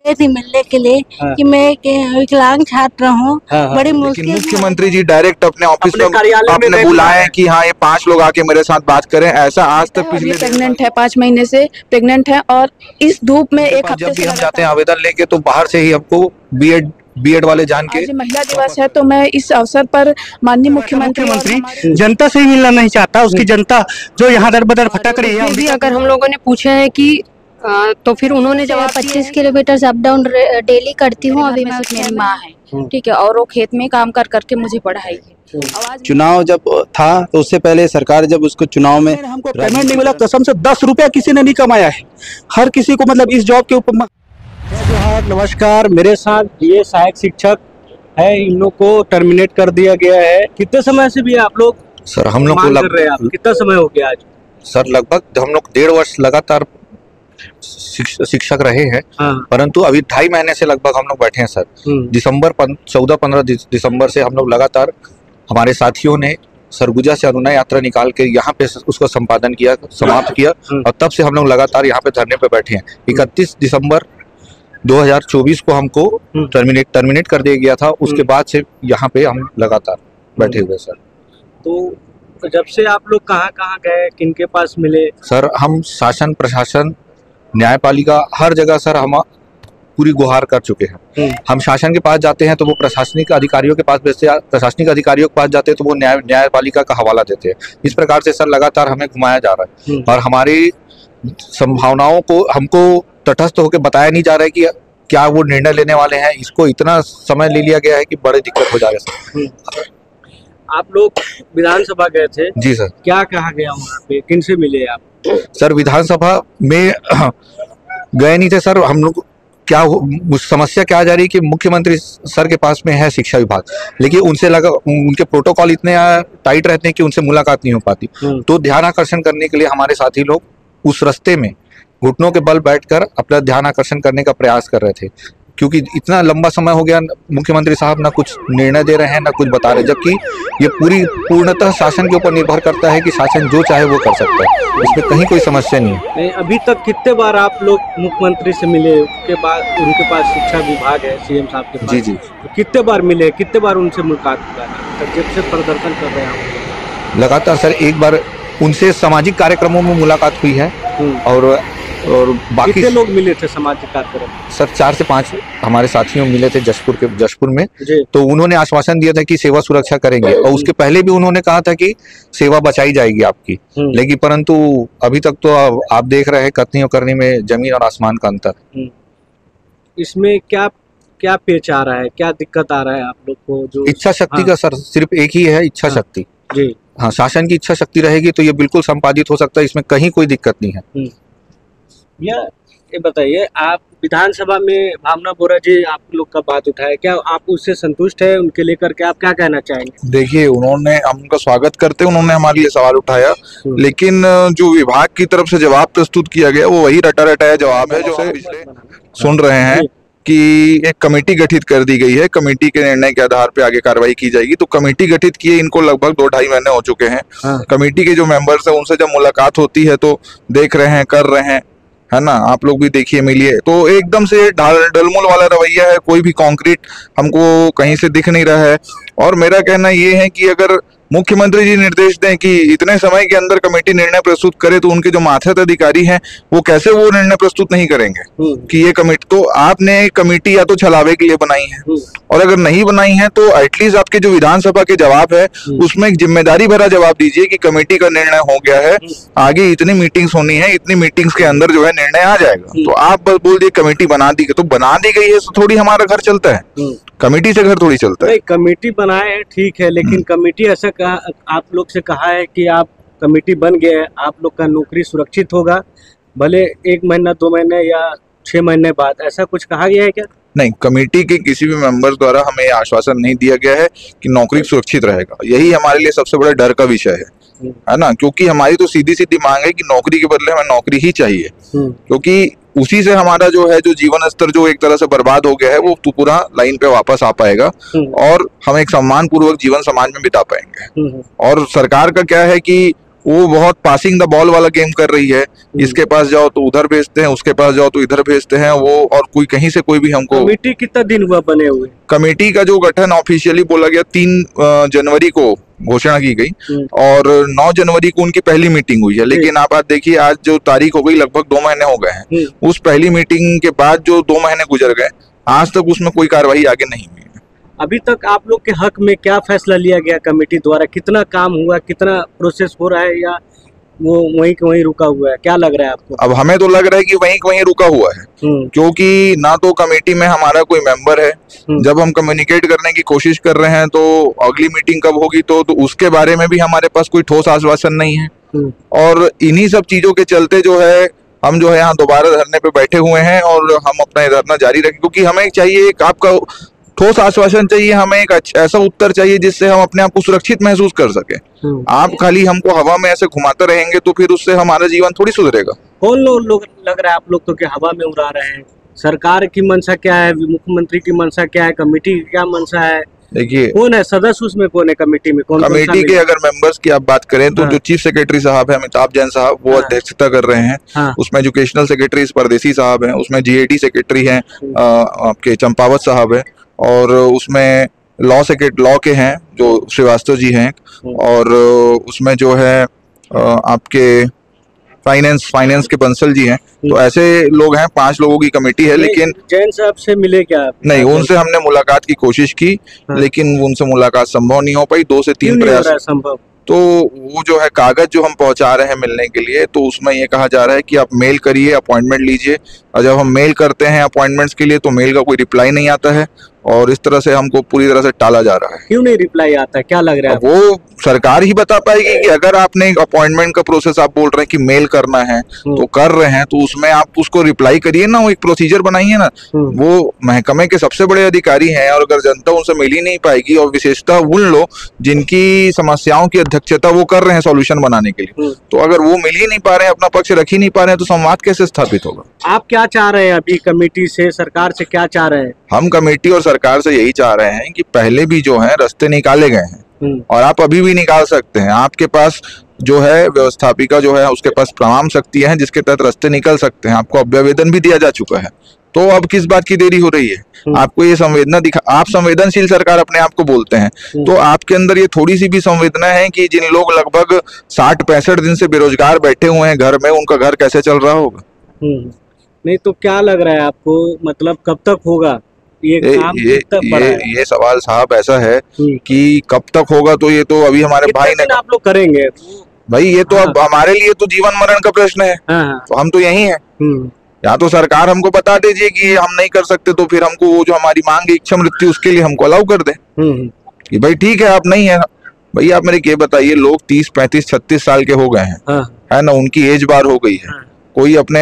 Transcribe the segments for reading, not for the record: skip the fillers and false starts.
थी मिलने के लिए कि मैं एक विकलांग छात्र हूँ। बड़ी मुश्किल। मुख्यमंत्री जी डायरेक्ट अपने ऑफिस में आपने बुलाए कि हाँ ये 5 लोग आके मेरे साथ बात करें, ऐसा आज तक पिछले प्रेग्नेंट है, 5 महीने से प्रेग्नेंट है और इस धूप में एक हफ्ते जब भी हम जाते हैं आवेदन लेके तो बाहर से ही हमको बीएड वाले जान के। आज महिला दिवस है तो मैं इस अवसर पर माननीय मुख्यमंत्री जनता से ही मिलना नहीं चाहता, उसकी जनता जो यहाँ दर बदर भटक रही है। भी अगर हम लोगों ने पूछा है कि तो फिर उन्होंने जवाब 25 किलोमीटर अप डाउन डेली करती हूँ। अभी मैं मेरी माँ है, ठीक है, और वो खेत में काम कर करके मुझे पढ़ाई है। चुनाव जब था तो उससे पहले सरकार जब उसको चुनाव में हमको पेमेंट नहीं मिला, कसम से 10 रुपया किसी ने नहीं कमाया है। हर किसी को मतलब इस जॉब के ऊपर। नमस्कार, मेरे साथ ये सहायक शिक्षक है, इन लोग को टर्मिनेट कर दिया गया है। कितने समय से भी आप लोग सर हम लोग को कर रहे हैं? कितना समय हो गया आज? सर लगभग हम लोग 1.5 वर्ष लगातार शिक्षक रहे हैं। परंतु अभी 2.5 महीने से लगभग हम लोग बैठे हैं सर। दिसंबर 14-15 दिसंबर से हम लोग लगातार हमारे साथियों ने सरगुजा से अनुनय यात्रा निकाल के यहाँ पे उसको संपादन किया, समाप्त किया और तब से हम लोग लगातार यहाँ पे धरने पे बैठे हैं। 31 दिसंबर 2024 को हमको टर्मिनेट कर दिया गया था। उसके बाद से यहाँ पे हम लगातार बैठे हुए सर। तो जब से आप लोग कहाँ गए, किनके पास मिले? सर हम शासन, प्रशासन, न्यायपालिका हर जगह सर हम पूरी गुहार कर चुके हैं। हम शासन के पास जाते हैं तो वो प्रशासनिक अधिकारियों के पास भेजते हैं, प्रशासनिक अधिकारियों के पास जाते हैं तो वो न्यायपालिका का हवाला देते हैं। इस प्रकार से सर लगातार हमें घुमाया जा रहा है और हमारी संभावनाओं को हमको तटस्थ होकर बताया नहीं जा रहा है कि क्या वो निर्णय लेने वाले हैं। इसको इतना समय ले लिया गया है कि बड़ी दिक्कत हो जा रही है। आप लोग विधानसभा गए थे? जी सर। क्या कहा गया वहाँ पे, किन से मिले आप? सर विधानसभा में गए नहीं थे सर। हम लोग क्या समस्या क्या आ जा रही है कि मुख्यमंत्री सर के पास में है शिक्षा विभाग, लेकिन उनसे उनके प्रोटोकॉल इतने टाइट रहते हैं कि उनसे मुलाकात नहीं हो पाती। तो ध्यान आकर्षण करने के लिए हमारे साथी लोग उस रास्ते में घुटनों के बल बैठकर अपना ध्यान आकर्षण करने का प्रयास कर रहे थे, क्योंकि इतना लंबा समय हो गया मुख्यमंत्री साहब ना कुछ निर्णय दे रहे हैं ना कुछ बता रहे, जबकि ये पूर्णतः शासन के ऊपर निर्भर करता है कि शासन जो चाहे वो कर सकता है, इसमें कहीं कोई समस्या नहीं है। अभी तक कितने बार आप लोग मुख्यमंत्री से मिले? उसके बाद उनके पास शिक्षा विभाग है सीएम साहब के पास। जी जी। तो कितने बार मिले, कितने बार उनसे मुलाकात हुआ? जब से प्रदर्शन कर रहे हैं लगातार सर, एक बार उनसे सामाजिक कार्यक्रमों में मुलाकात हुई है और बाकी कितने लोग मिले थे सामाजिक कार्यक्रम? सर 4 से 5 हमारे साथियों मिले थे जशपुर में। तो उन्होंने आश्वासन दिया था कि सेवा सुरक्षा करेंगे और उसके पहले भी उन्होंने कहा था कि सेवा बचाई जाएगी आपकी, लेकिन परंतु अभी तक तो आप देख रहे हैं कथनी और करनी में जमीन और आसमान का अंतर। इसमें क्या पेच आ रहा है, क्या दिक्कत आ रहा है आप लोग को? जो इच्छा शक्ति का सर सिर्फ एक ही है, इच्छा शक्ति। जी हाँ, शासन की इच्छा शक्ति रहेगी तो ये बिल्कुल संपादित हो सकता है, इसमें कहीं कोई दिक्कत नहीं है। ये बताइए, आप विधानसभा में भावना बोरा जी आप लोग का बात उठाया, क्या आप उससे संतुष्ट है? उनके लेकर के आप क्या कहना चाहेंगे? देखिए, उन्होंने, हम उनका स्वागत करते हैं, उन्होंने हमारे लिए सवाल उठाया, लेकिन जो विभाग की तरफ से जवाब प्रस्तुत किया गया वो वही रटाया जवाब है जो सुन रहे हैं कि एक कमेटी गठित कर दी गई है, कमेटी के निर्णय के आधार पे आगे कार्रवाई की जाएगी। तो कमेटी गठित किए इनको लगभग 2-2.5 महीने हो चुके हैं। कमेटी के जो मेंबर्स हैं उनसे जब मुलाकात होती है तो देख रहे हैं, कर रहे हैं, है ना, आप लोग भी देखिए, मिलिए, तो एकदम से ढलमुल वाला रवैया है, कोई भी कॉन्क्रीट हमको कहीं से दिख नहीं रहा है। और मेरा कहना ये है कि अगर मुख्यमंत्री जी निर्देश दें कि इतने समय के अंदर कमेटी निर्णय प्रस्तुत करे तो उनके जो मातहत अधिकारी हैं वो कैसे वो निर्णय प्रस्तुत नहीं करेंगे कि ये कमेटी, तो आपने कमेटी या तो छलावे के लिए बनाई है, और अगर नहीं बनाई है तो एटलीस्ट आपके जो विधानसभा के जवाब है उसमें एक जिम्मेदारी भरा जवाब दीजिए कि कमेटी का निर्णय हो गया है, आगे इतनी मीटिंग्स होनी है, इतनी मीटिंग्स के अंदर जो है निर्णय आ जाएगा। तो आप बस बोल दिए कमेटी बना दी, तो बना दी गई है तो थोड़ी हमारा घर चलता है, कमेटी से घर थोड़ी चलता है। कमेटी बनाए है ठीक है, लेकिन कमेटी ऐसा कहा, आप लोग से कहा है कि आप कमेटी बन गए हैं, आप लोग का नौकरी सुरक्षित होगा, भले 1 महीना 2 महीने या 6 महीने बाद, ऐसा कुछ कहा गया है क्या? नहीं, कमेटी के किसी भी मेंबर्स द्वारा हमें आश्वासन नहीं दिया गया है कि नौकरी सुरक्षित रहेगा। यही हमारे लिए सबसे बड़ा डर का विषय है ना, क्योंकि हमारी तो सीधी मांग है कि नौकरी के बदले हमें नौकरी ही चाहिए, क्योंकि उसी से हमारा जो है जो जीवन स्तर जो एक तरह से बर्बाद हो गया है वो तो पूरा लाइन पे वापस आ पाएगा और हम एक सम्मान पूर्वक जीवन समाज में बिता पाएंगे। और सरकार का क्या है कि वो बहुत पासिंग द बॉल वाला गेम कर रही है। इसके पास जाओ तो उधर भेजते हैं, उसके पास जाओ तो इधर भेजते हैं वो, और कोई कहीं से कोई भी हमको। कमेटी कितना दिन हुआ बने हुए? कमेटी का जो गठन ऑफिशियली बोला गया 3 जनवरी को घोषणा की गई और 9 जनवरी को उनकी पहली मीटिंग हुई है। लेकिन आप बात देखिए, आज जो तारीख हो गई लगभग 2 महीने हो गए हैं। उस पहली मीटिंग के बाद जो 2 महीने गुजर गए, आज तक उसमें कोई कार्रवाई आगे नहीं हुई। अभी तक आप लोग के हक में क्या फैसला लिया गया कमेटी द्वारा? कितना काम हुआ, कितना प्रोसेस हो रहा है, या वो वहीं के वहीं रुका हुआ है? क्या लग रहा है आपको? अब हमें तो लग रहा है कि वहीं के वहीं रुका हुआ है, क्योंकि ना तो कमेटी में हमारा कोई मेंबर है। जब हम कम्युनिकेट करने की कोशिश कर रहे हैं तो अगली मीटिंग कब होगी तो उसके बारे में भी हमारे पास कोई ठोस आश्वासन नहीं है। और इन्हीं सब चीजों के चलते जो है हम जो है यहाँ दोबारा धरने पे बैठे हुए हैं और हम अपना धरना जारी रखें, क्योंकि हमें चाहिए एक आपका ठोस आश्वासन चाहिए, हमें एक ऐसा उत्तर चाहिए जिससे हम अपने आप को सुरक्षित महसूस कर सके। आप खाली हमको हवा में ऐसे घुमाते रहेंगे तो फिर उससे हमारा जीवन थोड़ी सुधरेगा। कौन लोग लग रहा है आप लोग तो कि हवा में उड़ा रहे हैं? सरकार की मंशा क्या है, मुख्यमंत्री की मंशा क्या है, कमेटी की क्या मंशा है? देखिए, कौन है सदस्य उसमें, कौन है कमेटी में? कौन कमेटी के अगर मेंबर्स की आप बात करें तो जो चीफ सेक्रेटरी साहब है अमिताभ जैन साहब, वो अध्यक्षता कर रहे हैं। उसमें एजुकेशनल सेक्रेटरी परदेसी साहब हैं, उसमें जीएडी सेक्रेटरी हैं आपके चंपावत साहब है, और उसमें लॉ के हैं जो श्रीवास्तव जी हैं, और उसमें जो है आपके फाइनेंस के बंसल जी हैं। तो ऐसे लोग हैं, 5 लोगों की कमेटी है। लेकिन जैन साहब से मिले क्या आप? नहीं, उनसे हमने मुलाकात की कोशिश की, लेकिन उनसे मुलाकात संभव नहीं हो पाई। 2 से 3 प्रयास संभव। तो वो जो है कागज जो हम पहुंचा रहे हैं मिलने के लिए, तो उसमें ये कहा जा रहा है कि आप मेल करिए, अपॉइंटमेंट लीजिए। और जब हम मेल करते हैं अपॉइंटमेंट्स के लिए तो मेल का कोई रिप्लाई नहीं आता है, और इस तरह से हमको पूरी तरह से टाला जा रहा है। क्यों नहीं रिप्लाई आता है, क्या लग रहा है? वो सरकार ही बता पाएगी कि अगर आपने अपॉइंटमेंट का प्रोसेस आप बोल रहे हैं कि मेल करना है तो कर रहे हैं, तो उसमें आप उसको रिप्लाई करिए ना, वो एक प्रोसीजर बनाइए ना। वो महकमे के सबसे बड़े अधिकारी हैं, और अगर जनता उनसे मिल ही नहीं पाएगी, और विशेषतः उन लोग जिनकी समस्याओं की अध्यक्षता वो कर रहे हैं सॉल्यूशन बनाने के लिए, तो अगर वो मिल ही नहीं पा रहे हैं, अपना पक्ष रख ही नहीं पा रहे हैं, तो संवाद कैसे स्थापित होगा? आप क्या चाह रहे हैं अभी कमेटी से, सरकार से क्या चाह रहे हैं? हम कमेटी और सरकार से यही चाह रहे हैं कि पहले भी जो है रास्ते निकाले गए हैं और आप अभी भी निकाल सकते हैं। आपके पास जो है व्यवस्थापिका जो है उसके पास तमाम शक्तियां हैं जिसके तहत रास्ते निकल सकते हैं। आपको अभ्यावेदन भी दिया जा चुका है, तो अब किस बात की देरी हो रही है? आपको ये संवेदना आप संवेदनशील सरकार अपने आप को बोलते हैं, तो आपके अंदर ये थोड़ी सी भी संवेदना है कि जिन लोग लगभग 60-65 दिन से बेरोजगार बैठे हुए हैं घर में, उनका घर कैसे चल रहा होगा? नहीं तो क्या लग रहा है आपको, मतलब कब तक होगा ये सवाल साहब ऐसा है कि कब तक होगा, तो ये तो अभी हमारे भाई ने आप लोग करेंगे भाई, ये तो अब हमारे लिए तो जीवन मरण का प्रश्न है। तो हम तो यही हैं। या तो सरकार हमको बता दीजिए कि हम नहीं कर सकते, तो फिर हमको वो जो हमारी मांग है इच्छा मृत्यु, उसके लिए हमको अलाउ कर दे कि भाई ठीक है आप नहीं है। भाई आप मेरे ये बताइए, लोग 30, 35, 36 साल के हो गए हैं, है ना, उनकी एज बार हो गई है। कोई अपने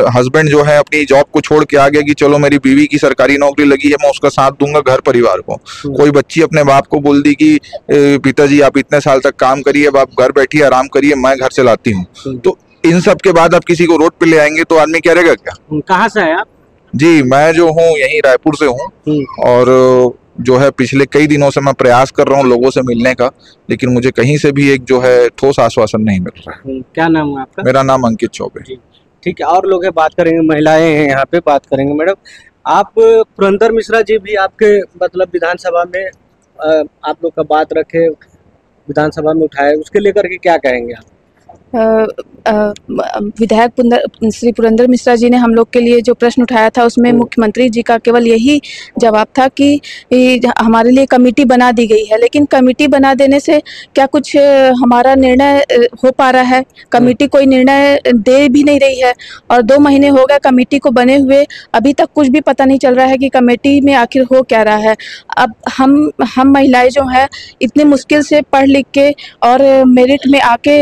हस्बैंड जो है अपनी जॉब को छोड़ के आ गया कि चलो मेरी बीवी की सरकारी नौकरी लगी है, मैं उसका साथ दूंगा घर परिवार को। कोई बच्ची अपने बाप को बोल दी कि पिताजी आप इतने साल तक काम करिए, अब आप घर बैठिए आराम करिए, मैं घर चलाती हूँ। तो इन सब के बाद आप किसी को रोड पे ले आएंगे तो आदमी क्या रहेगा? क्या कहाँ से है आप? जी मैं जो हूँ यही रायपुर से हूँ, और जो है पिछले कई दिनों से मैं प्रयास कर रहा हूँ लोगों से मिलने का, लेकिन मुझे कहीं से भी एक जो है ठोस आश्वासन नहीं मिल रहा है। क्या नाम है आपका? मेरा नाम अंकित चौबे। ठीक है, और लोग है, बात करेंगे, महिलाएं हैं यहाँ पे, बात करेंगे। मैडम आप, पुरंदर मिश्रा जी भी आपके मतलब विधानसभा में आप लोग का बात रखे, विधानसभा में उठाए, उसके लेकर के क्या कहेंगे आप? विधायक श्री पुरंदर मिश्रा जी ने हम लोग के लिए जो प्रश्न उठाया था उसमें मुख्यमंत्री जी का केवल यही जवाब था कि हमारे लिए कमेटी बना दी गई है, लेकिन कमेटी बना देने से क्या कुछ हमारा निर्णय हो पा रहा है? कमेटी कोई निर्णय दे भी नहीं रही है, और 2 महीने हो गए कमेटी को बने हुए, अभी तक कुछ भी पता नहीं चल रहा है कि कमेटी में आखिर हो क्या रहा है। अब हम महिलाएं जो है इतनी मुश्किल से पढ़ लिख के और मेरिट में आके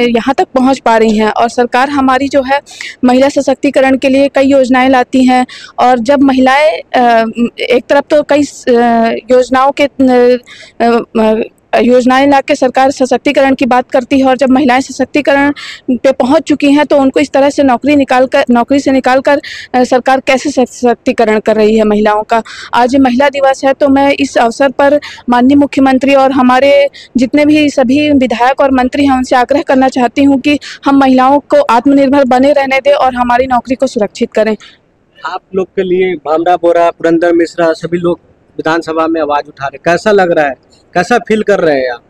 यहाँ तक पहुँच पा रही हैं, और सरकार हमारी जो है महिला सशक्तिकरण के लिए कई योजनाएं लाती हैं, और जब महिलाएं एक तरफ तो कई योजनाओं के योजनाएं ला के सरकार सशक्तिकरण की बात करती है, और जब महिलाएं सशक्तिकरण पे पहुंच चुकी हैं तो उनको इस तरह से नौकरी से निकाल कर सरकार कैसे सशक्तिकरण कर रही है महिलाओं का। आज महिला दिवस है, तो मैं इस अवसर पर माननीय मुख्यमंत्री और हमारे जितने भी सभी विधायक और मंत्री हैं उनसे आग्रह करना चाहती हूँ कि हम महिलाओं को आत्मनिर्भर बने रहने दें और हमारी नौकरी को सुरक्षित करें। आप लोग के लिए भामरा बोरा, पुरंदर मिश्रा सभी लोग विधानसभा में आवाज उठा रहे, कैसा लग रहा है, कैसा फील कर रहे हैं आप?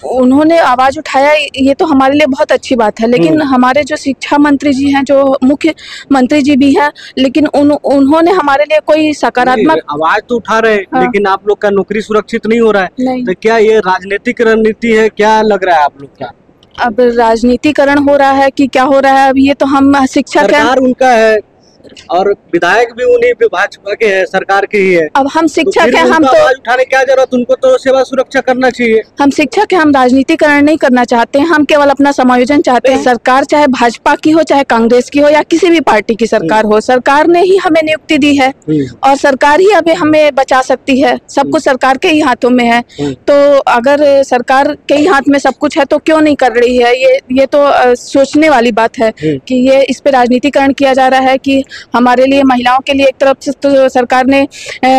उन्होंने आवाज उठाया, ये तो हमारे लिए बहुत अच्छी बात है, लेकिन हमारे जो शिक्षा मंत्री जी हैं, जो मुख्य मंत्री जी भी हैं, लेकिन उन्होंने हमारे लिए कोई सकारात्मक आवाज तो उठा रहे हैं। हाँ। लेकिन आप लोग का नौकरी सुरक्षित नहीं हो रहा है। नहीं। तो क्या ये राजनीतिक रणनीति है, क्या लग रहा है आप लोग का? अब राजनीतिकरण हो रहा है कि क्या हो रहा है, अब ये तो हम शिक्षा सरकार उनका है और विधायक भी उन्हीं पे भाजपा के हैं, सरकार के ही है। अब हम शिक्षक फिर हैं, हम उनका तो आवाज उठाने क्या जरूरत, उनको तो सेवा सुरक्षा करना चाहिए। हम शिक्षक हैं, हम राजनीतिकरण नहीं करना चाहते हैं, हम केवल अपना समायोजन चाहते हैं। सरकार चाहे भाजपा की हो, चाहे कांग्रेस की हो, या किसी भी पार्टी की सरकार हो, सरकार ने ही हमें नियुक्ति दी है और सरकार ही अभी हमें बचा सकती है। सब कुछ सरकार के ही हाथों में है, तो अगर सरकार के ही हाथ में सब कुछ है तो क्यों नहीं कर रही है? ये तो सोचने वाली बात है कि ये इस पे राजनीतिकरण किया जा रहा है कि हमारे लिए, महिलाओं के लिए एक तरफ से तो सरकार ने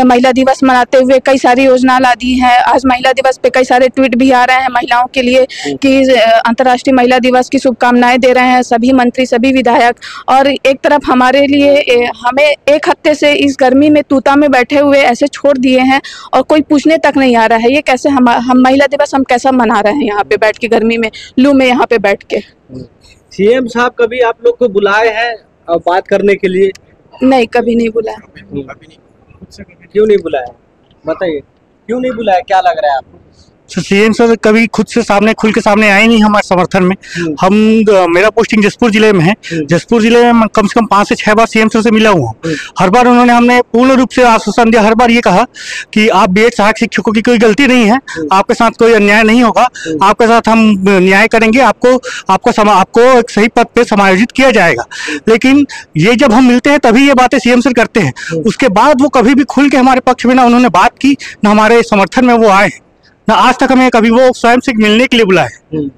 महिला दिवस मनाते हुए कई सारी योजना ला दी है। आज महिला दिवस पे कई सारे ट्वीट भी आ रहे हैं महिलाओं के लिए कि अंतर्राष्ट्रीय महिला दिवस की शुभकामनाएं दे रहे हैं सभी मंत्री, सभी विधायक। और एक तरफ हमारे लिए हमें एक हफ्ते से इस गर्मी में तूता में बैठे हुए ऐसे छोड़ दिए हैं और कोई पूछने तक नहीं आ रहा है। ये कैसे हम महिला दिवस हम कैसा मना रहे हैं यहाँ पे बैठ के, गर्मी में, लू में यहाँ पे बैठ के। सीएम साहब कभी आप लोग को बुलाए हैं बात करने के लिए? नहीं, कभी नहीं बुलाया। क्यों नहीं बुलाया, बताइए क्यों नहीं बुलाया, क्या लग रहा है आपको? सीएम सर कभी खुद से सामने खुल के सामने आए नहीं हमारे समर्थन में। हम मेरा पोस्टिंग जसपुर जिले में है। जसपुर जिले में कम से कम 5 से 6 बार सीएम सर से मिला हुआ हूँ। हर बार हमने पूर्ण रूप से आश्वासन दिया, हर बार ये कहा कि आप बीएड सहायक शिक्षकों की कोई गलती नहीं है, आपके साथ कोई अन्याय नहीं होगा, आपके साथ हम न्याय करेंगे, आपको एक सही पद पे समायोजित किया जाएगा। लेकिन ये जब हम मिलते हैं तभी ये बातें सीएम सर करते हैं। उसके बाद वो कभी भी खुल के हमारे पक्ष में ना उन्होंने बात की, ना हमारे समर्थन में वो आए, ना आज तक हमें कभी वो स्वयं से मिलने के लिए बुलाए।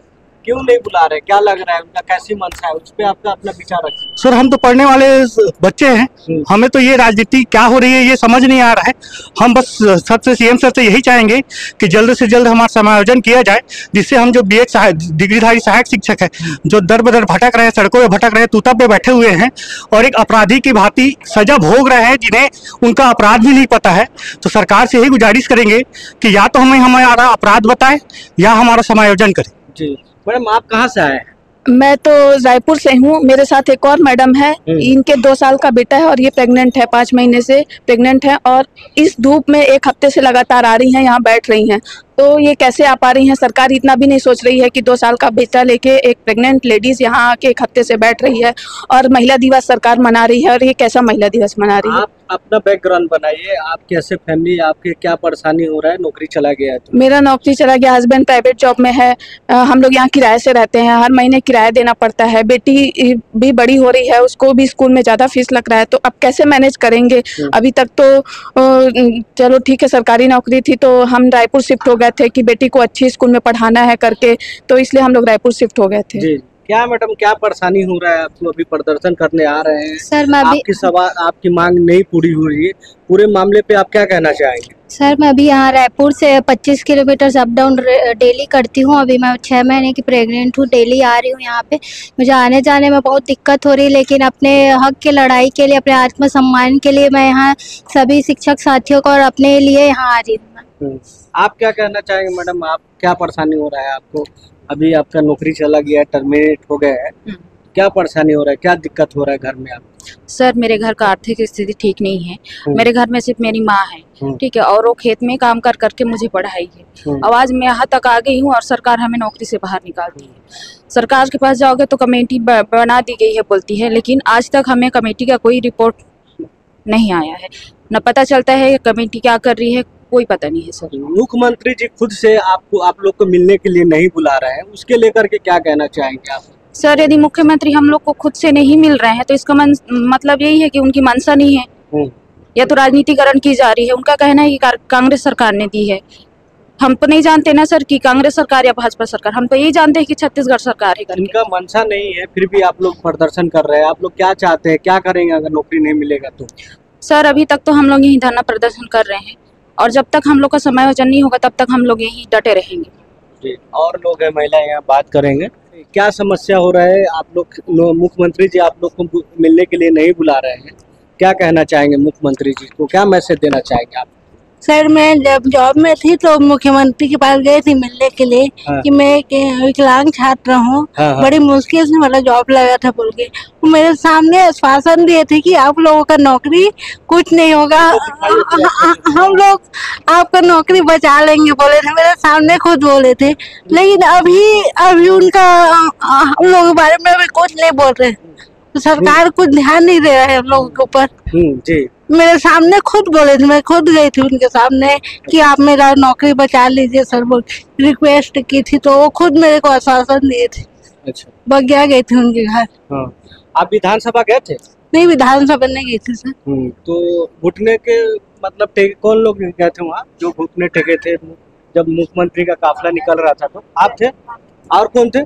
क्यों नहीं बुला रहे, क्या लग रहा है, उनका कैसी मंशा है, उस पर आपका अपना विचार रखिए। सर हम तो पढ़ने वाले बच्चे हैं, हमें तो ये राजनीति क्या हो रही है ये समझ नहीं आ रहा है। हम बस सबसे सीएम सर से यही चाहेंगे कि जल्द से जल्द हमारा समायोजन किया जाए, जिससे हम जो बीएड डिग्रीधारी सहायक शिक्षक है, जो दर बदर भटक रहे हैं, सड़कों पे भटक रहे हैं, तूता पे बैठे हुए हैं और एक अपराधी की भांति सजा भोग रहे हैं, जिन्हें उनका अपराध भी नहीं पता है, तो सरकार से यही गुजारिश करेंगे कि या तो हमें हमारा अपराध बताए या हमारा समायोजन करें। जी मैडम, आप कहाँ से आए हैं? मैं तो रायपुर से हूँ, मेरे साथ एक और मैडम है, इनके 2 साल का बेटा है और ये प्रेग्नेंट है, 5 महीने से प्रेग्नेंट है और इस धूप में 1 हफ्ते से लगातार आ रही हैं, यहाँ बैठ रही हैं। तो ये कैसे आ पा रही हैं? सरकार इतना भी नहीं सोच रही है कि 2 साल का बेटा लेके एक प्रेग्नेंट लेडीज यहाँ आके 1 हफ्ते से बैठ रही है और महिला दिवस सरकार मना रही है। और ये कैसा महिला दिवस मना रही है? आप अपना बैकग्राउंड बनाइए, आप कैसे फैमिली, आपके क्या परेशानी हो रहा है, नौकरी चला गया है तो? मेरा नौकरी चला गया, हस्बैंड प्राइवेट जॉब में है, हम लोग यहाँ किराए से रहते हैं, हर महीने किराया देना पड़ता है। बेटी भी बड़ी हो रही है, उसको भी स्कूल में ज़्यादा फीस लग रहा है, तो अब कैसे मैनेज करेंगे? अभी तक तो चलो ठीक है, सरकारी नौकरी थी तो हम रायपुर शिफ्ट हो गए थे कि बेटी को अच्छी स्कूल में पढ़ाना है करके, तो इसलिए हम लोग रायपुर शिफ्ट हो गए थे। जी क्या मैडम, क्या परेशानी हो रहा है आपको? अभी प्रदर्शन करने आ रहे हैं सर, मैं अभी आपकी सवाल, आपकी मांग नहीं पूरी हो रही है, पूरे मामले पे आप क्या कहना चाहेंगे? सर मैं अभी यहाँ रायपुर से 25 किलोमीटर अप डाउन डेली करती हूँ। अभी मैं 6 महीने की प्रेग्नेंट हूँ, डेली आ रही हूँ यहाँ पे। मुझे आने जाने में बहुत दिक्कत हो रही है, लेकिन अपने हक की लड़ाई के लिए, अपने आत्मसम्मान के लिए मैं यहाँ सभी शिक्षक साथियों को और अपने लिए यहाँ आ रही हूँ। आप क्या कहना चाहेंगे मैडम, आप क्या परेशानी हो रहा है आपको? अभी आपका नौकरी चला गया, टर्मिनेट हो गया है, क्या परेशानी हो रहा है, क्या दिक्कत हो रहा है घर में आप? सर मेरे घर का आर्थिक स्थिति ठीक नहीं है। मेरे घर में सिर्फ मेरी माँ है, ठीक है, और वो खेत में काम कर करके मुझे पढ़ाई है। अब आज मैं यहाँ तक आ गई हूँ और सरकार हमें नौकरी से बाहर निकालती है। सरकार के पास जाओगे तो कमेटी बना दी गई है बोलती है, लेकिन आज तक हमें कमेटी का कोई रिपोर्ट नहीं आया है, न पता चलता है कमेटी क्या कर रही है, कोई पता नहीं है सर। मुख्यमंत्री जी खुद से आप लोग को मिलने के लिए नहीं बुला रहे हैं, उसके लेकर के क्या कहना चाहेंगे आप? सर यदि मुख्यमंत्री हम लोग को खुद से नहीं मिल रहे हैं तो इसका मतलब यही है कि उनकी मंशा नहीं है, या तो राजनीतिकरण की जा रही है। उनका कहना है कि कांग्रेस सरकार ने दी है, हम तो नहीं जानते ना सर कि कांग्रेस सरकार या भाजपा सरकार, हम तो यही जानते हैं कि छत्तीसगढ़ सरकार है करके। इनका मंशा नहीं है, फिर भी आप लोग प्रदर्शन कर रहे हैं। आप लोग क्या चाहते हैं, क्या करेंगे अगर नौकरी नहीं मिलेगा तो? सर अभी तक तो हम लोग यही धरना प्रदर्शन कर रहे हैं और जब तक हम लोग का समायोजन नहीं होगा तब तक हम लोग यही डटे रहेंगे। जी, और लोग हैं, महिलाएं यहाँ बात करेंगे। क्या समस्या हो रहा है? आप लोग मुख्यमंत्री जी आप लोग को मिलने के लिए नहीं बुला रहे हैं, क्या कहना चाहेंगे मुख्यमंत्री जी को, क्या मैसेज देना चाहेंगे आप? सर मैं जब जॉब में थी तो मुख्यमंत्री के पास गई थी मिलने के लिए कि मैं एक विकलांग छात्र हूँ, बड़ी मुश्किल से मेरा जॉब लगा था बोल के। वो मेरे सामने आश्वासन दिए थे कि आप लोगों का नौकरी कुछ नहीं होगा, हम लोग आपका नौकरी बचा लेंगे बोले थे, मेरे सामने खुद बोले थे। लेकिन अभी उनका हम लोगों के बारे में अभी कुछ नहीं बोल रहे, तो सरकार कुछ ध्यान नहीं दे रहा है हम लोगों के ऊपर। जी, मेरे सामने खुद बोले थे, मैं खुद गई थी उनके सामने कि आप मेरा नौकरी बचा लीजिए सर, बोल रिक्वेस्ट की थी तो वो खुद मेरे को आश्वासन दिए थे। अच्छा, बगिया गई थी उनके घर। आप विधानसभा गए थे? नहीं, विधानसभा नहीं गई थी सर। तो घुटने के मतलब कौन लोग गए थे वहाँ जो घुटने टेके थे जब मुख्यमंत्री का काफिला निकल रहा था? तो आप थे, और कौन थे?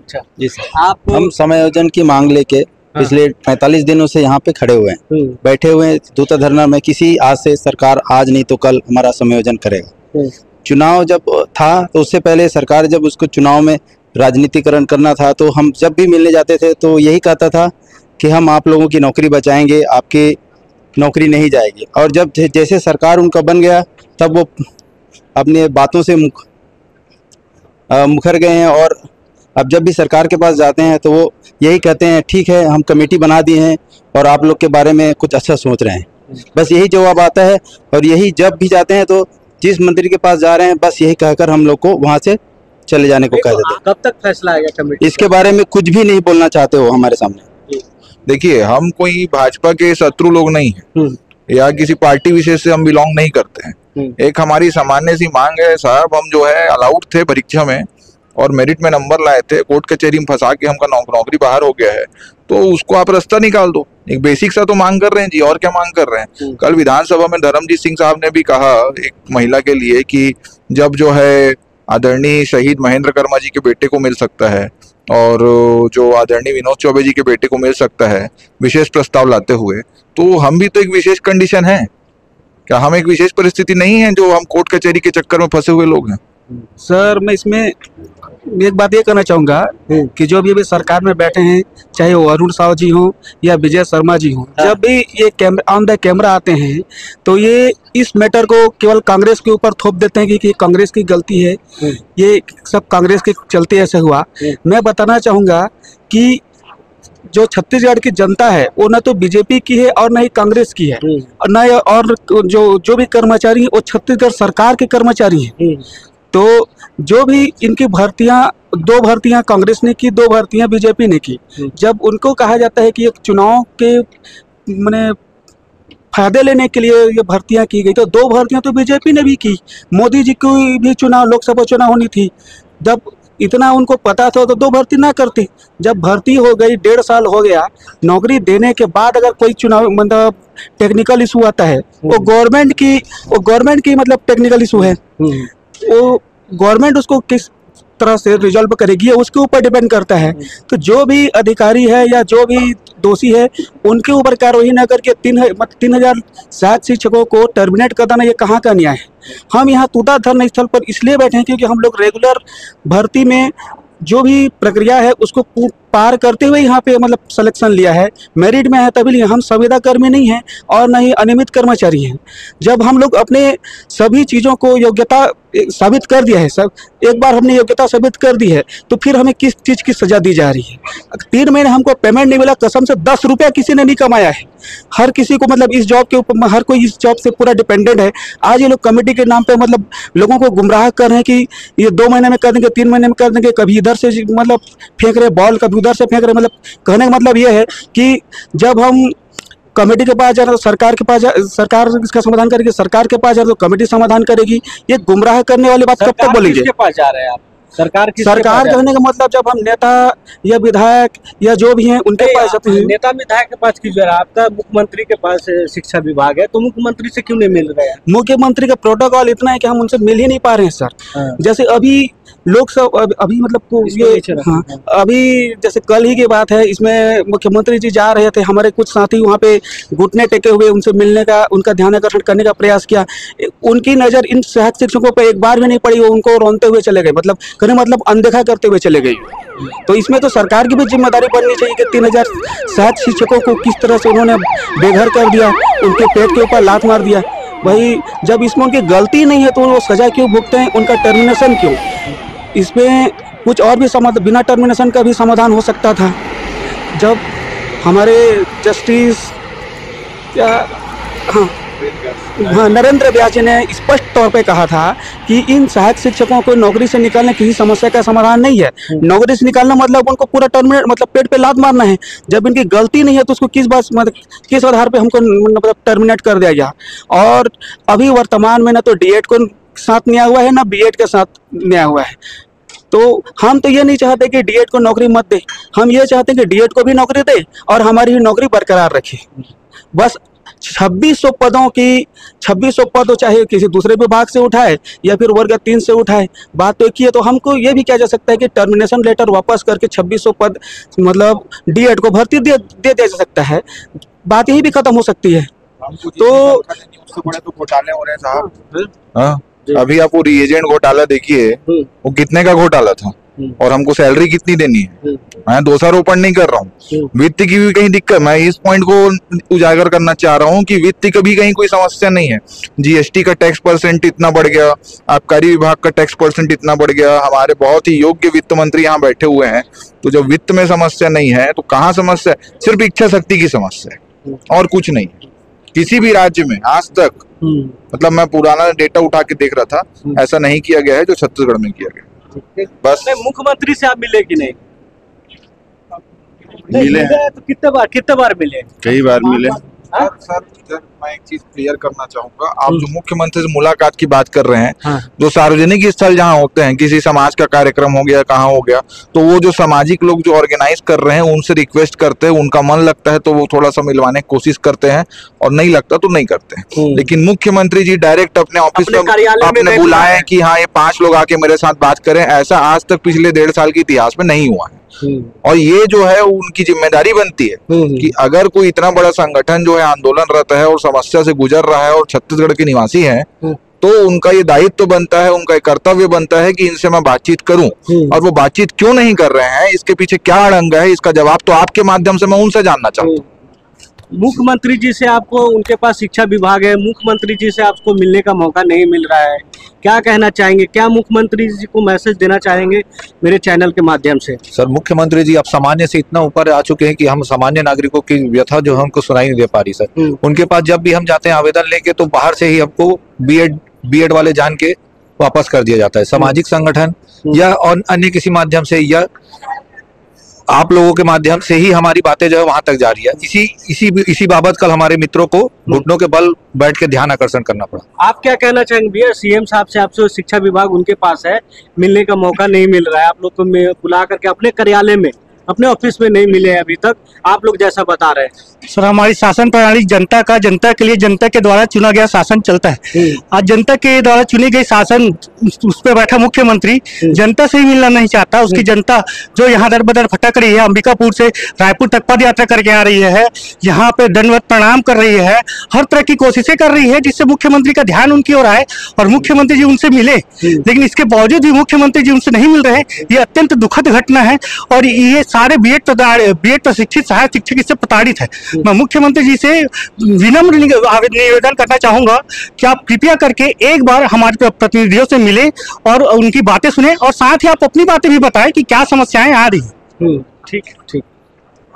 अच्छा जी सर, हम समायोजन की मांग लेके पिछले 45 दिनों से यहाँ पे खड़े हुए हैं, बैठे हुए हैं दूता धरना में। किसी आज से सरकार आज नहीं तो कल हमारा समायोजन करेगा। चुनाव जब था तो उससे पहले सरकार जब उसको चुनाव में राजनीतिकरण करना था तो हम जब भी मिलने जाते थे तो यही कहता था कि हम आप लोगों की नौकरी बचाएंगे, आपकी नौकरी नहीं जाएगी। और जब जैसे सरकार उनका बन गया तब वो अपने बातों से मुखर गए हैं और अब जब भी सरकार के पास जाते हैं तो वो यही कहते हैं ठीक है हम कमेटी बना दिए हैं और आप लोग के बारे में कुछ अच्छा सोच रहे हैं, बस यही जवाब आता है। और यही जब भी जाते हैं तो जिस मंत्री के पास जा रहे हैं बस यही कहकर हम लोग को वहाँ से चले जाने को कह देते हैं। कब तक फैसला आएगा कमेटी? इसके बारे में कुछ भी नहीं बोलना चाहते हो हमारे सामने। देखिए, हम कोई भाजपा के शत्रु लोग नहीं हैं या किसी पार्टी विशेष से हम बिलोंग नहीं करते हैं। एक हमारी सामान्य सी मांग है साहब, हम जो है अलाउड थे परीक्षा में और मेरिट में नंबर लाए थे, कोर्ट कचहरी में फंसा के हमका नौकरी बाहर हो गया है, तो उसको आप रास्ता निकाल दो। एक बेसिक सा तो मांग कर रहे हैं जी, और क्या मांग कर रहे हैं? कल विधानसभा में धर्मजीत सिंह साहब ने भी कहा एक महिला के लिए कि जब जो है आदरणीय शहीद महेंद्र कर्मा जी के बेटे को मिल सकता है और जो आदरणीय विनोद चौबे जी के बेटे को मिल सकता है विशेष प्रस्ताव लाते हुए, तो हम भी तो एक विशेष कंडीशन है क्या? हम एक विशेष परिस्थिति नहीं है जो हम कोर्ट कचहरी के चक्कर में फंसे हुए लोग हैं? सर मैं इसमें एक बात ये कहना चाहूँगा कि जो भी अभी सरकार में बैठे हैं, चाहे वो अरुण साहू जी हो या विजय शर्मा जी हो, जब भी ये ऑन द कैमरा आते हैं तो ये इस मैटर को केवल कांग्रेस के ऊपर थोप देते हैं कि कांग्रेस की गलती है, ये सब कांग्रेस के चलते ऐसे हुआ। मैं बताना चाहूँगा कि जो छत्तीसगढ़ की जनता है वो न तो बीजेपी की है और न ही कांग्रेस की है, और न और जो भी कर्मचारी हैं वो छत्तीसगढ़ सरकार के कर्मचारी हैं। तो जो भी इनकी भर्तियां, 2 भर्तियां कांग्रेस ने की, 2 भर्तियां बीजेपी ने की। जब उनको कहा जाता है कि एक चुनाव के माने फायदे लेने के लिए ये भर्तियां की गई, तो 2 भर्तियां तो बीजेपी ने भी की। मोदी जी की भी चुनाव, लोकसभा चुनाव होनी थी, जब इतना उनको पता था तो 2 भर्ती ना करती। जब भर्ती हो गई, 1.5 साल हो गया, नौकरी देने के बाद अगर कोई चुनाव मतलब टेक्निकल इशू आता है, वो गवर्नमेंट की मतलब टेक्निकल इशू है, वो गवर्नमेंट उसको किस तरह से रिजॉल्व करेगी उसके ऊपर डिपेंड करता है। तो जो भी अधिकारी है या जो भी दोषी है उनके ऊपर कार्रवाई न करके 3060 शिक्षकों को टर्मिनेट कर देना, ये कहाँ का न्याय है? हम यहाँ तूता धरना स्थल पर इसलिए बैठे हैं क्योंकि हम लोग रेगुलर भर्ती में जो भी प्रक्रिया है उसको पार करते हुए यहाँ पे मतलब सिलेक्शन लिया है, मेरिट में है तभी लिए। हम संविदा कर्मी नहीं हैं और न ही अनियमित कर्मचारी हैं। जब हम लोग अपने सभी चीज़ों को योग्यता साबित कर दिया है, सब एक बार हमने योग्यता साबित कर दी है, तो फिर हमें किस चीज़ की सजा दी जा रही है? 3 महीने हमको पेमेंट नहीं मिला, कसम से 10 रुपया किसी ने नहीं कमाया है। हर किसी को मतलब इस जॉब के ऊपर, हर कोई इस जॉब से पूरा डिपेंडेंट है। आज ये लोग कमेटी के नाम पे मतलब लोगों को गुमराह कर रहे हैं कि ये 2 महीने में कर देंगे, 3 महीने में कर देंगे, कभी इधर से मतलब फेंक रहे बॉल, कभी उधर से फेंक रहे। मतलब कहने का मतलब ये है कि जब हम कमेटी के पास जा रहे हैं तो सरकार के पास सरकार इसका समाधान करेगी, सरकार के पास जा रहे तो कमेटी समाधान करेगी। ये गुमराह करने वाली बात कब तक बोलेंगे? किसके पास जा रहे हैं आप? सरकार कहने का मतलब जब हम नेता या विधायक या जो भी हैं उनके पास जाते हैं। नेता विधायक के पास क्यों जा रहा है? आपका मुख्यमंत्री के पास शिक्षा विभाग है, तो मुख्यमंत्री से क्यों नहीं मिल रहे हैं? मुख्यमंत्री का प्रोटोकॉल इतना है कि हम उनसे मिल ही नहीं पा रहे हैं सर। जैसे अभी लोग सब अभी मतलब ये हाँ, अभी जैसे कल ही की बात है, इसमें मुख्यमंत्री जी जा रहे थे, हमारे कुछ साथी वहाँ पे घुटने टेके हुए उनसे मिलने का, उनका ध्यान आकर्षण करने का प्रयास किया। उनकी नज़र इन सहायक शिक्षकों पे एक बार भी नहीं पड़ी, वो उनको रोनते हुए चले गए, मतलब अनदेखा करते हुए चले गए। तो इसमें तो सरकार की भी जिम्मेदारी बननी चाहिए कि 3000 सहायक शिक्षकों को किस तरह से उन्होंने बेघर कर दिया, उनके पेट के ऊपर लात मार दिया। वही जब इसमें उनकी गलती नहीं है तो वो सजा क्यों भुगते हैं, उनका टर्मिनेशन क्यों? इसमें कुछ और भी समाधान, बिना टर्मिनेशन का भी समाधान हो सकता था। जब हमारे जस्टिस नरेंद्र व्यास जी ने स्पष्ट तौर पे कहा था कि इन सहायक शिक्षकों को नौकरी से निकालने किसी समस्या का समाधान नहीं है। नौकरी से निकालना मतलब उनको पूरा टर्मिनेट, मतलब पेट पे लात मारना है। जब इनकी गलती नहीं है तो उसको किस आधार पे हमको मतलब टर्मिनेट कर दिया गया। और अभी वर्तमान में ना तो डीएड को साथ न्याय हुआ है ना बीएड के साथ न्याय हुआ है। तो हम तो ये नहीं चाहते कि डीएड को नौकरी मत दे, हम ये चाहते हैं कि डीएड को भी नौकरी दे और हमारी भी नौकरी बरकरार रखे। बस 2600 पदों की 2600 पद चाहे किसी दूसरे विभाग से उठाए या फिर वर्ग 3 से उठाए, बात तो एक ही है। तो हमको ये भी किया जा सकता है कि टर्मिनेशन लेटर वापस करके 2600 पद मतलब डीएड को भर्ती दे दिया जा सकता है, बात यही भी खत्म हो सकती है। तो घोटाले हो रहे हैं साहब। अभी आप वो रिएजेंट घोटाला देखिए, वो कितने का घोटाला था और हमको सैलरी कितनी देनी है। मैं दोषारोपण नहीं कर रहा हूँ, वित्त की भी कहीं दिक्कत, मैं इस पॉइंट को उजागर करना चाह रहा हूँ कि वित्त की भी कहीं कोई समस्या नहीं है। जीएसटी का टैक्स परसेंट इतना बढ़ गया, आबकारी विभाग का टैक्स परसेंट इतना बढ़ गया, हमारे बहुत ही योग्य वित्त मंत्री यहाँ बैठे हुए हैं। तो जब वित्त में समस्या नहीं है तो कहाँ समस्या है? सिर्फ इच्छा शक्ति की समस्या है और कुछ नहीं। किसी भी राज्य में आज तक मतलब मैं पुराना डेटा उठा के देख रहा था, ऐसा नहीं किया गया है जो छत्तीसगढ़ में किया गया। बस मुख्यमंत्री से आप मिले कि नहीं? मिले तो कितने बार मिले? कई बार मिले। सर मैं एक चीज क्लियर करना चाहूंगा, आप जो मुख्यमंत्री से मुलाकात की बात कर रहे हैं, जो सार्वजनिक स्थल जहाँ होते हैं, किसी समाज का कार्यक्रम हो गया, कहाँ हो गया, तो वो जो सामाजिक लोग जो ऑर्गेनाइज कर रहे हैं उनसे रिक्वेस्ट करते हैं, उनका मन लगता है तो वो थोड़ा सा मिलवाने की कोशिश करते हैं और नहीं लगता तो नहीं करते हैं। लेकिन मुख्यमंत्री जी डायरेक्ट अपने ऑफिस में आपने बुलाए कि हाँ ये 5 लोग आके मेरे साथ बात करें, ऐसा आज तक पिछले 1.5 साल के इतिहास में नहीं हुआ है। और ये जो है उनकी जिम्मेदारी बनती है कि अगर कोई इतना बड़ा संगठन जो है आंदोलनरत है और समस्या से गुजर रहा है और छत्तीसगढ़ के निवासी हैं, तो उनका ये दायित्व बनता है, उनका ये कर्तव्य बनता है कि इनसे मैं बातचीत करूं। और वो बातचीत क्यों नहीं कर रहे हैं, इसके पीछे क्या अड़ंग है, इसका जवाब तो आपके माध्यम से मैं उनसे जानना चाहता हूँ। मुख्यमंत्री जी से आपको, उनके पास शिक्षा विभाग है, मुख्यमंत्री जी से आपको मिलने का मौका नहीं मिल रहा है, क्या कहना चाहेंगे? क्या मुख्यमंत्री जी को मैसेज देना चाहेंगे मेरे चैनल के माध्यम से? सर मुख्यमंत्री जी अब सामान्य से इतना ऊपर आ चुके हैं कि हम सामान्य नागरिकों की व्यथा जो हमको सुनाई नहीं दे पा रही सर। उनके पास जब भी हम जाते हैं आवेदन लेके तो बाहर से ही हमको बीएड वाले जान के वापस कर दिया जाता है। सामाजिक संगठन या अन्य किसी माध्यम से या आप लोगों के माध्यम से ही हमारी बातें जो है वहां तक जा रही है। इसी बाबत कल हमारे मित्रों को घुटनों के बल बैठ के ध्यान आकर्षण करना पड़ा। आप क्या कहना चाहेंगे भैया? सीएम साहब से आपसे शिक्षा विभाग उनके पास है, मिलने का मौका नहीं मिल रहा है, आप लोग को बुला करके अपने कार्यालय में, अपने ऑफिस में नहीं मिले अभी तक, आप लोग जैसा बता रहे हैं। सर हमारी शासन प्रणाली जनता का, जनता के लिए, जनता के द्वारा चुना गया शासन चलता है। आज जनता के द्वारा चुनी गई शासन, उस पर बैठा मुख्यमंत्री जनता से ही मिलना नहीं चाहता। उसकी जनता जो यहाँ दर बदर भटक रही है, अंबिकापुर से रायपुर तक पद यात्रा करके आ रही है, यहाँ पे दंडवत प्रणाम कर रही है, हर तरह की कोशिशें कर रही है जिससे मुख्यमंत्री का ध्यान उनकी ओर आए और मुख्यमंत्री जी उनसे मिले। लेकिन इसके बावजूद भी मुख्यमंत्री जी उनसे नहीं मिल रहे, ये अत्यंत दुखद घटना है। और ये सारे बीएड प्रशिक्षित सहायक शिक्षक इससे प्रताड़ित है। मैं मुख्यमंत्री जी से विनम्र निवेदन करना चाहूंगा कि आप कृपया करके एक बार हमारे प्रतिनिधियों से मिले और उनकी बातें सुने और साथ ही आप अपनी बातें भी बताएं कि क्या समस्याएं आ रही हैं। ठीक।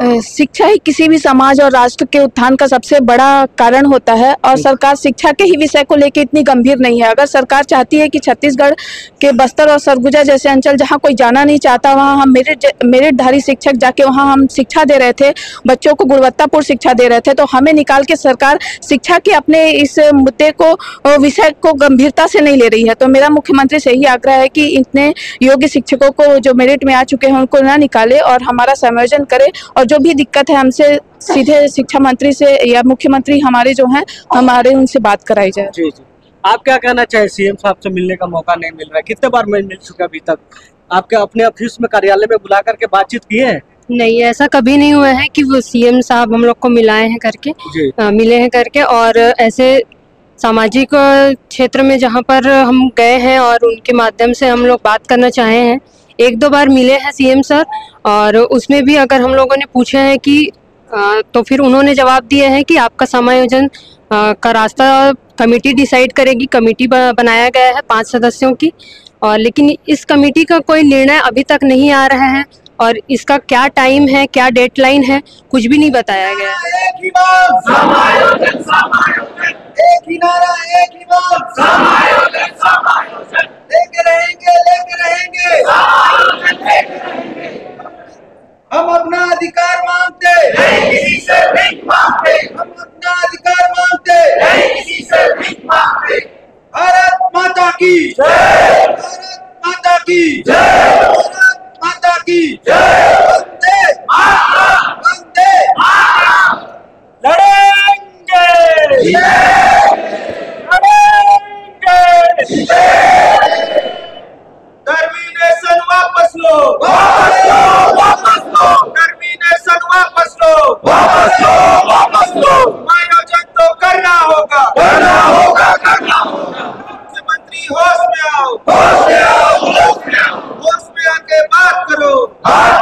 शिक्षा ही किसी भी समाज और राष्ट्र के उत्थान का सबसे बड़ा कारण होता है और सरकार शिक्षा के ही विषय को लेकर इतनी गंभीर नहीं है। अगर सरकार चाहती है कि छत्तीसगढ़ के बस्तर और सरगुजा जैसे अंचल जहां कोई जाना नहीं चाहता वहां हम मेरिटधारी शिक्षक जाके वहां हम शिक्षा दे रहे थे, बच्चों को गुणवत्तापूर्ण शिक्षा दे रहे थे, तो हमें निकाल के सरकार शिक्षा के अपने इस मुद्दे को विषय को गंभीरता से नहीं ले रही है। तो मेरा मुख्यमंत्री से यही आग्रह है कि इतने योग्य शिक्षकों को जो मेरिट में आ चुके हैं उनको ना निकाले और हमारा समायोजन करे और जो भी दिक्कत है हमसे सीधे शिक्षा मंत्री से या मुख्यमंत्री हमारे जो हैं हमारे उनसे बात कराई जाए। जी जी, आप क्या कहना चाहे? सीएम साहब से मिलने का मौका नहीं मिल रहा है, कितने बार मिल चुका अभी तक? आपके अपने ऑफिस में कार्यालय में बुला करके बातचीत की है? नहीं, ऐसा कभी नहीं हुआ है कि वो सीएम साहब हम लोग को मिलाए हैं करके, मिले हैं करके। और ऐसे सामाजिक क्षेत्र में जहाँ पर हम गए हैं और उनके माध्यम से हम लोग बात करना चाहे हैं, 1-2 बार मिले हैं सीएम सर। और उसमें भी अगर हम लोगों ने पूछे हैं कि तो फिर उन्होंने जवाब दिए हैं कि आपका समायोजन का रास्ता कमेटी डिसाइड करेगी। कमेटी बनाया गया है 5 सदस्यों की, और लेकिन इस कमेटी का कोई निर्णय अभी तक नहीं आ रहा है और इसका क्या टाइम है, क्या डेडलाइन है, कुछ भी नहीं बताया गया है। एक ही बात, समायोजन, समायोजन, एक ही नारा, एक ही बात, समायोजन, समायोजन, लेके रहेंगे, लेके रहेंगे, समायोजन लेके रहेंगे। हम अपना अधिकार मांगते, नहीं किसी से भीख मांगते। हम अपना अधिकार मांगते, नहीं किसी से भीख मांगते। भारत माता की जय, भारत माता की जय, भारत माता की जय, वंदे मातरम, वंदे मातरम। लड़ेंगे, लड़ेंगे, टर्मिनेशन वापस लो, वापस लो, वापस लो, टर्मिनेशन वापस लो, वापस लो, वापस लो। समायोजन तो करना होगा, करना होगा, करना होगा। मुख्यमंत्री होश में आओ, होश में आओ, होश में आओ, होश में आके बात करो, बात